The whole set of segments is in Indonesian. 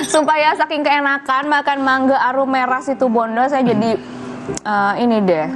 Supaya saking keenakan makan mangga arum merah Situbondo, saya jadi ini deh,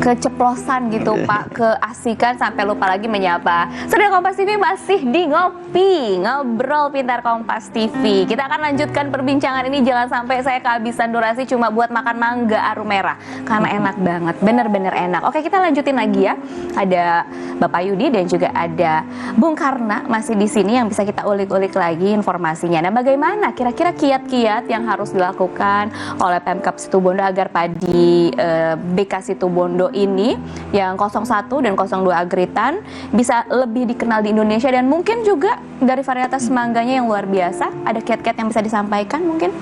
keceplosan gitu Pak, keasikan sampai lupa lagi menyapa. Saudara Kompas TV masih di Ngopi, Ngobrol Pintar Kompas TV. Kita akan lanjutkan perbincangan ini, jangan sampai saya kehabisan durasi cuma buat makan mangga arum merah. Karena enak banget, bener-bener enak. Oke, kita lanjutin lagi ya. Ada Bapak Yudi dan juga ada Bung Karna masih di sini yang bisa kita ulik-ulik lagi informasinya. Nah, bagaimana kira-kira kiat-kiat yang harus dilakukan oleh Pemkab Situbondo agar padi BK Situbondo ini yang 01 dan 02 Agritan bisa lebih dikenal di Indonesia, dan mungkin juga dari varietas mangganya yang luar biasa, ada kiat-kiat yang bisa disampaikan mungkin?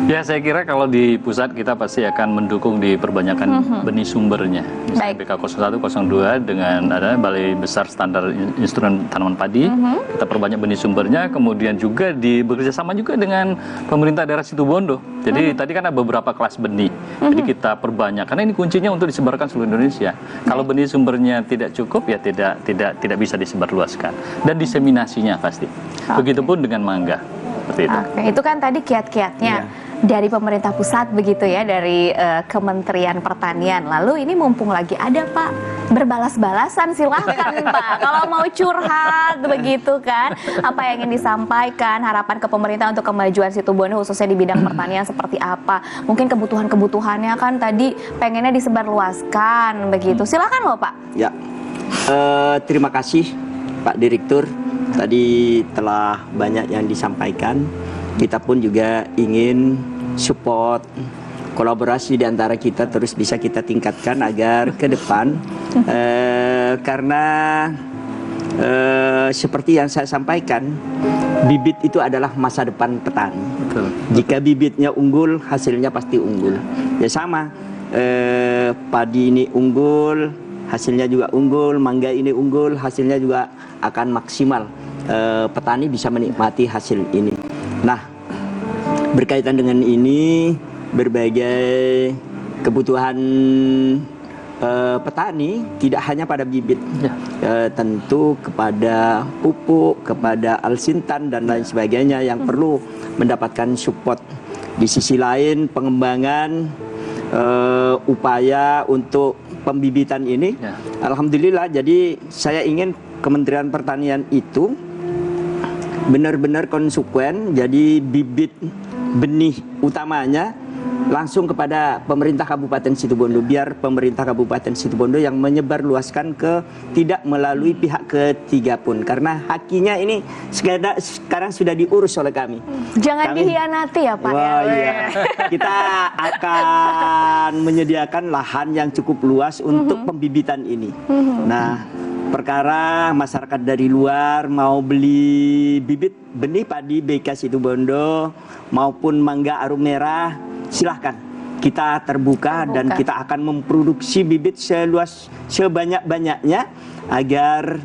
Ya, saya kira kalau di pusat kita pasti akan mendukung di perbanyakan benih sumbernya. Misalnya BK 01, 02 dengan ada Balai Besar Standar Instrumen Tanaman Padi, kita perbanyak benih sumbernya, kemudian juga bekerja sama juga dengan pemerintah daerah Situbondo. Jadi tadi kan ada beberapa kelas benih, jadi kita perbanyak karena ini kuncinya untuk disebarkan seluruh Indonesia. Kalau benih sumbernya tidak cukup ya tidak bisa disebarluaskan, dan diseminasinya pasti. Begitupun dengan mangga. Seperti itu. Itu kan tadi kiat-kiatnya dari pemerintah pusat begitu ya, dari Kementerian Pertanian. Lalu ini mumpung lagi ada Pak berbalas-balasan, silahkan Pak kalau mau curhat begitu kan, apa yang ingin disampaikan, harapan ke pemerintah untuk kemajuan Situbondo khususnya di bidang pertanian seperti apa, mungkin kebutuhannya kan tadi pengennya disebarluaskan begitu, silahkan loh Pak. Ya, terima kasih Pak Direktur, tadi telah banyak yang disampaikan. Kita pun juga ingin support, kolaborasi di antara kita terus bisa kita tingkatkan agar ke depan, karena seperti yang saya sampaikan, bibit itu adalah masa depan petani. Betul. Jika bibitnya unggul, hasilnya pasti unggul. Ya sama, padi ini unggul, hasilnya juga unggul, mangga ini unggul, hasilnya juga akan maksimal. Petani bisa menikmati hasil ini. Nah, berkaitan dengan ini, berbagai kebutuhan petani tidak hanya pada bibit, tentu kepada pupuk, kepada alsintan dan lain sebagainya yang perlu mendapatkan support. Di sisi lain, pengembangan upaya untuk pembibitan ini, alhamdulillah. Jadi saya ingin Kementerian Pertanian itu benar-benar konsekuen, jadi bibit benih utamanya langsung kepada pemerintah Kabupaten Situbondo, biar pemerintah Kabupaten Situbondo yang menyebarluaskan tidak melalui pihak ketiga pun, karena hakinya ini sekarang sudah diurus oleh kami. Jangan dihianati ya Pak. Iya. Kita akan menyediakan lahan yang cukup luas untuk pembibitan ini. Nah, perkara masyarakat dari luar mau beli bibit benih padi BK Situbondo maupun mangga arum merah, silahkan. Kita terbuka dan kita akan memproduksi bibit sebanyak-banyaknya agar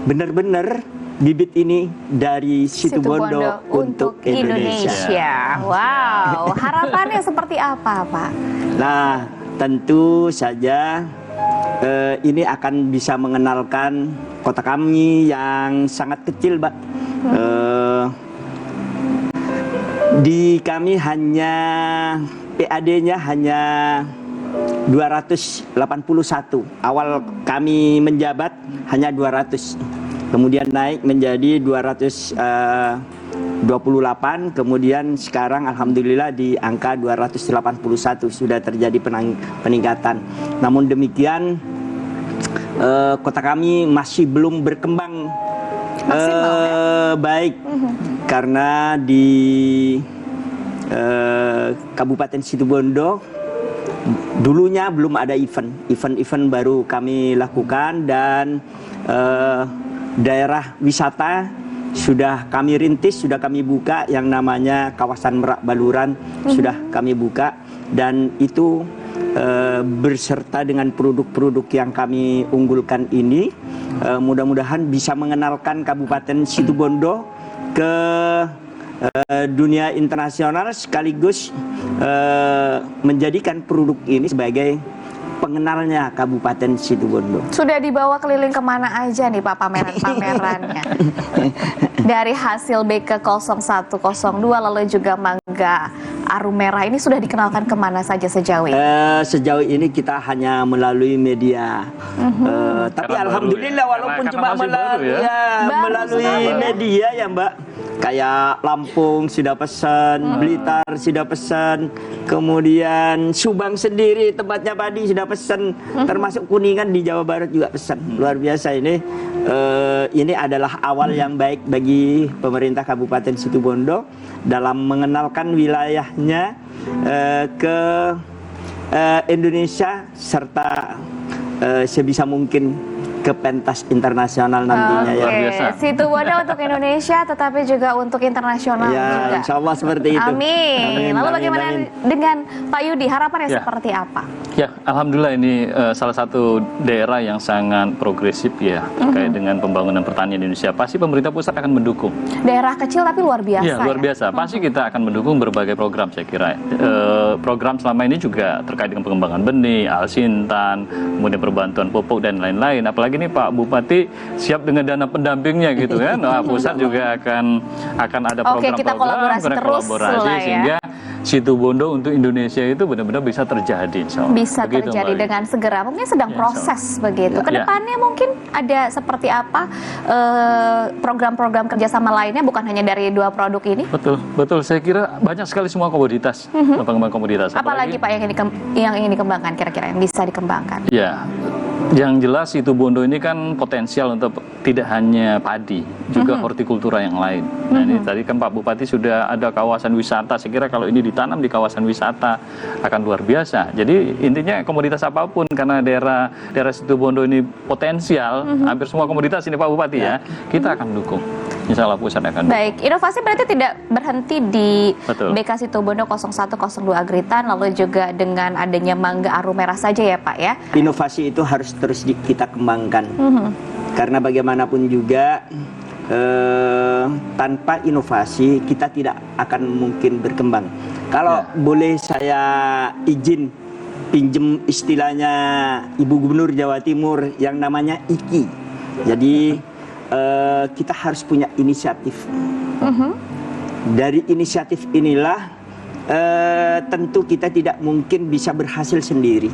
benar-benar bibit ini dari Situbondo untuk Indonesia. Wow, harapannya seperti apa Pak? Nah, tentu saja ini akan bisa mengenalkan kota kami yang sangat kecil, Mbak. Di kami hanya PAD-nya hanya 281. Awal kami menjabat hanya 200. Kemudian naik menjadi 228, kemudian sekarang alhamdulillah di angka 281 sudah terjadi peningkatan. Namun demikian kota kami masih belum berkembang baik, karena di Kabupaten Situbondo dulunya belum ada event baru kami lakukan, dan daerah wisata sudah kami rintis, sudah kami buka, yang namanya kawasan Merak Baluran sudah kami buka, dan itu berserta dengan produk-produk yang kami unggulkan ini, mudah-mudahan bisa mengenalkan Kabupaten Situbondo ke dunia internasional, sekaligus menjadikan produk ini sebagai pengenalnya Kabupaten Situbondo. Sudah dibawa keliling kemana aja nih Pak pameran-pamerannya? Dari hasil BK 0102 lalu juga Mangga Arum Merah ini sudah dikenalkan kemana saja sejauh ini? Sejauh ini kita hanya melalui media. Tapi Karena alhamdulillah baru ya. walaupun Karena cuma masih baru ya. Baru melalui sekali ya. media ya Mbak. Kayak Lampung sudah pesan, Blitar sudah pesan, kemudian Subang sendiri tempatnya padi sudah pesan, termasuk Kuningan di Jawa Barat juga pesan. Luar biasa ini. Ini adalah awal yang baik bagi pemerintah Kabupaten Situbondo dalam mengenalkan wilayahnya ke Indonesia serta sebisa mungkin ke pentas internasional nantinya ya. Luar biasa. Situbondo untuk Indonesia tetapi juga untuk internasional Ya, juga. insya Allah seperti itu. Amin. Lalu Amin, bagaimana amin. dengan Pak Yudi? Harapannya Ya. seperti apa? Ya, alhamdulillah ini salah satu daerah yang sangat progresif ya terkait dengan pembangunan pertanian Indonesia. Pasti pemerintah pusat akan mendukung. Daerah kecil tapi luar biasa. Ya, luar biasa. Pasti kita akan mendukung berbagai program saya kira. Program selama ini juga terkait dengan pengembangan benih, alsintan, kemudian perbantuan pupuk dan lain-lain. Apalagi ini Pak Bupati siap dengan dana pendampingnya gitu kan. Nah, pusat juga akan ada Oke, kita kolaborasi terus lah ya. sehingga Situbondo untuk Indonesia itu benar-benar bisa terjadi. Bisa terjadi dengan segera. Mungkin sedang Ya, proses begitu. Ya. Kedepannya mungkin ada seperti apa program-program kerjasama lainnya bukan hanya dari dua produk ini? Betul, betul. Saya kira banyak sekali semua komoditas, pengembangan komoditas. Apalagi Pak yang ingin dikembangkan kira-kira yang bisa dikembangkan? Ya, yang jelas Situbondo ini kan potensial untuk tidak hanya padi, juga hortikultura yang lain. Nah ini tadi kan Pak Bupati sudah ada kawasan wisata. Saya kira kalau ini ditanam di kawasan wisata akan luar biasa. Jadi intinya komoditas apapun karena daerah Situbondo ini potensial, hampir semua komoditas ini Pak Bupati ya, kita akan dukung. Insya Allah pusat akan dukung. Baik, inovasi berarti tidak berhenti di Betul. BK Situbondo 0102 Agritan, lalu juga dengan adanya Mangga Arum Merah saja ya Pak ya? Inovasi itu harus terus kita kembangkan. Karena bagaimanapun juga tanpa inovasi kita tidak akan mungkin berkembang. Kalau boleh saya izin pinjem istilahnya Ibu Gubernur Jawa Timur yang namanya IKI. Jadi kita harus punya inisiatif. Dari inisiatif inilah tentu kita tidak mungkin bisa berhasil sendiri.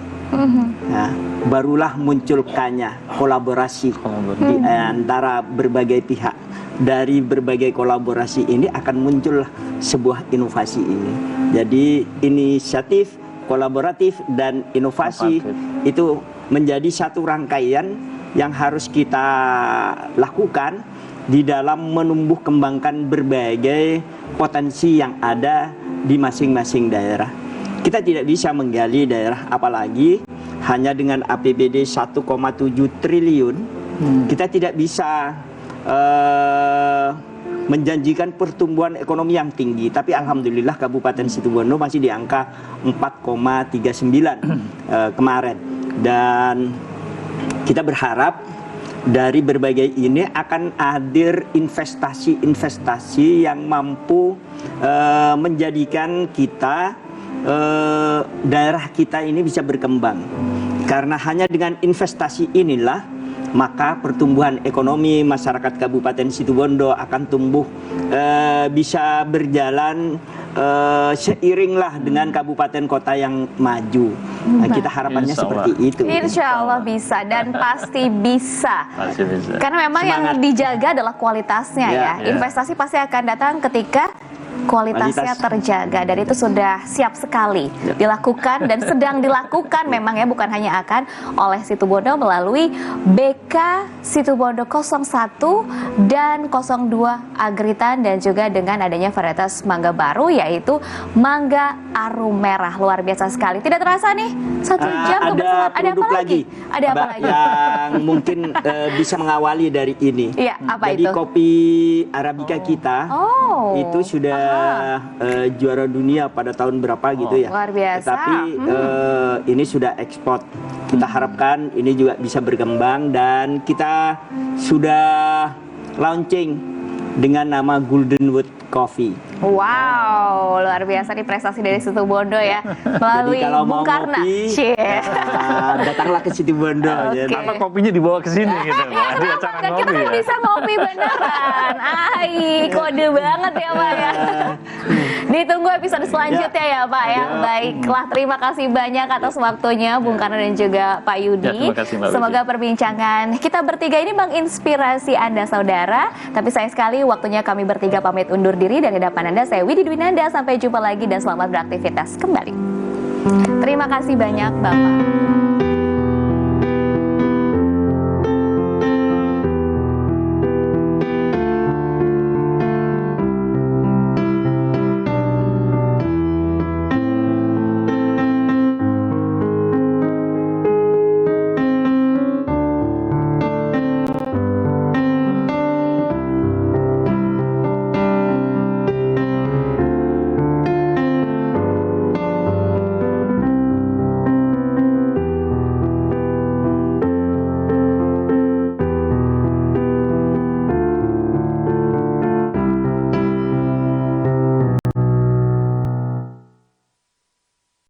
Nah, barulah munculkannya kolaborasi di antara berbagai pihak. Dari berbagai kolaborasi ini akan muncul sebuah inovasi ini. Jadi inisiatif, kolaboratif dan inovasi itu menjadi satu rangkaian yang harus kita lakukan di dalam menumbuh kembangkan berbagai potensi yang ada di masing-masing daerah. Kita tidak bisa menggali daerah apalagi hanya dengan APBD 1,7 triliun. Kita tidak bisa menjanjikan pertumbuhan ekonomi yang tinggi, tapi alhamdulillah Kabupaten Situbondo masih di angka 4,39 kemarin. Dan kita berharap dari berbagai ini akan hadir investasi-investasi yang mampu menjadikan kita daerah kita ini bisa berkembang. Karena hanya dengan investasi inilah maka pertumbuhan ekonomi masyarakat Kabupaten Situbondo akan tumbuh bisa berjalan seiringlah dengan kabupaten kota yang maju. Nah, kita harapannya seperti itu. Insya Allah bisa dan pasti bisa. Pasti bisa. Karena memang yang dijaga adalah kualitasnya ya. Investasi pasti akan datang ketika kualitasnya terjaga dan itu sudah siap sekali dilakukan dan sedang dilakukan memang ya, bukan hanya akan oleh Situbondo melalui BK Situbondo 01 dan 02 Agritan dan juga dengan adanya varietas mangga baru yaitu Mangga Arum Merah. Luar biasa sekali. Tidak terasa nih 1 jam kebetulan. Ada apa lagi? Ada apa lagi? Yang mungkin bisa mengawali dari ini. Iya, apa Jadi itu? kopi Arabica kita itu sudah juara dunia pada tahun berapa gitu ya. Luar biasa. Tapi ini sudah ekspor. Kita harapkan ini juga bisa berkembang dan kita sudah launching dengan nama Golden Wood Coffee. Wow, luar biasa nih prestasi dari Situbondo ya. Melalui Jadi kalau Bung mau Karna. ngopi, Cie. datanglah ke Situbondo. Oke. Jadi. Apa kopinya dibawa ke sini gitu, Pak? Di acara Kan kita ngopi kan ya. bisa ngopi beneran. Kode banget ya Pak ya. Ditunggu episode selanjutnya ya Pak ya. Baiklah, terima kasih banyak atas waktunya Bung Karna dan juga Pak Yudi. Ya, terima kasih, Mbak Semoga perbincangan kita bertiga ini menginspirasi Anda saudara. Tapi sayang sekali waktunya kami bertiga pamit undur diri dari hadapan Anda. Saya Widi Dwinanda. Sampai jumpa lagi dan selamat beraktivitas kembali. Terima kasih banyak Bapak.